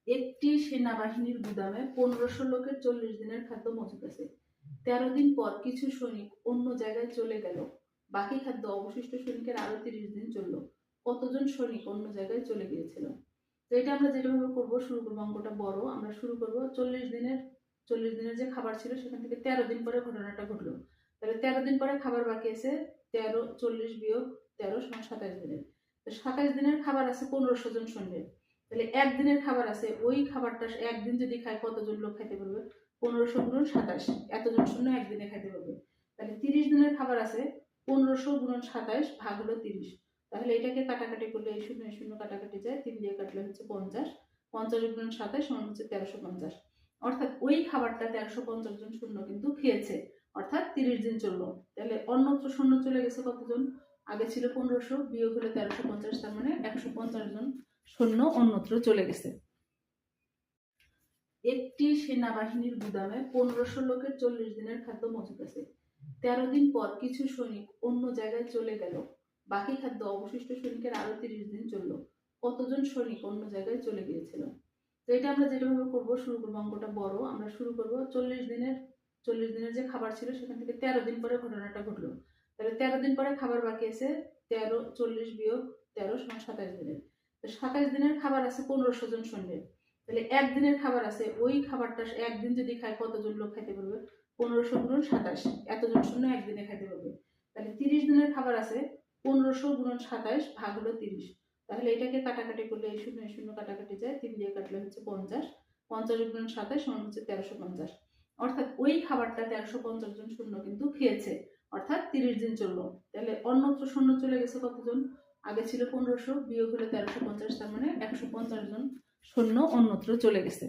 একটি সেনাবাহিনীর গুদামে 1500 লোকের 40 দিনের খাদ্য মজুত আছে। 13 দিন পর কিছু সৈনিক অন্য জায়গায় চলে গেল, বাকি খাদ্য অবশিষ্ট সৈনিকের আরো 30 দিন চললো। কতজন সৈনিক অন্য জায়গায় চলে গিয়েছিল? তো এটা আমরা যেভাবে করবো, শুরু করবো, অঙ্কটা বড়, আমরা শুরু করবো 40 দিনের যে খাবার ছিল সেখান থেকে 13 দিন পরে ঘটনাটা ঘটলো। তাহলে 13 দিন পরে খাবার বাকি আছে 13, 40 বিয়োগ 13 সমান 27 দিনের। তো 27 দিনের খাবার আছে 1500 জন সৈন্যের। তাহলে একদিনের খাবার আছে, ওই খাবারটা একদিন যদি খায় কতজন লোক খাইতে পারবে? 1500 গুণন 27, এতজন শূন্য একদিনে খাইতে পারবে। তাহলে 30 দিনের খাবার আছে 1500 গুণন 27 ভাগ হলো 30। তাহলে এটাকে কাটাকাটি করলে এই শূন্য শূন্য কাটাকাটি যায়, 3 দিয়ে কাটলে হচ্ছে 50, 50 গুণন 27 সমান হচ্ছে 1350। অর্থাৎ ওই খাবারটা 1350 জন শূন্য কিন্তু খেয়েছে, অর্থাৎ 30 দিন চললো। তাহলে অন্যত্র শূন্য চলে গেছে কতজন? আগে ছিল 1500, বিয়োগ হলে 1350, তার মানে 150 জন সৈন্য অন্যত্র চলে গেছে। একটি সেনাবাহিনীর গুদামে 1500 লোকের 40 দিনের খাদ্য মজুত আছে। 13 দিন পর কিছু সৈনিক অন্য জায়গায় চলে গেল, বাকি খাদ্য অবশিষ্ট সৈনিকের আরো 30 দিন চললো। কতজন সৈনিক অন্য জায়গায় চলে গিয়েছিল? তো এটা আমরা যেভাবে করবো, শুরু করবো, অঙ্কটা বড়, আমরা শুরু করবো 40 দিনের যে খাবার ছিল সেখান থেকে 13 দিন পরে ঘটনাটা ঘটলো। তাহলে 13 দিন পরে খাবার বাকি আছে 13, 40 বিয়োগ 13 সমান 27 দিনের। তো 27 দিনের খাবার আছে 1500 জন সৈন্যের। তাহলে একদিনের খাবার আছে, ওই খাবারটা একদিন যদি খায় কতজন লোক খাইতে পারবে? 1500 গুণন 27, এতজন শূন্য একদিনে খাইতে পারবে। তাহলে 30 দিনের খাবার আছে 1500 গুণন 27 ভাগ হলো 30। তাহলে এটাকে কাটাকাটি করলে এই শূন্য শূন্য কাটাকাটি যায়, 3 দিয়ে কাটলে হচ্ছে 50, 50 গুণন 27 সমান হচ্ছে 1350। অর্থাৎ ওই খাবারটা 1350 জন শূন্য কিন্তু খেয়েছে, অর্থাৎ 30 দিন চললো। তাহলে অন্যত্র শূন্য চলে গেছে কতজন? আগে ছিল 1500, বিয়োগ হলে 1350, তার মানে 150 জন সৈন্য অন্যত্র চলে গেছে।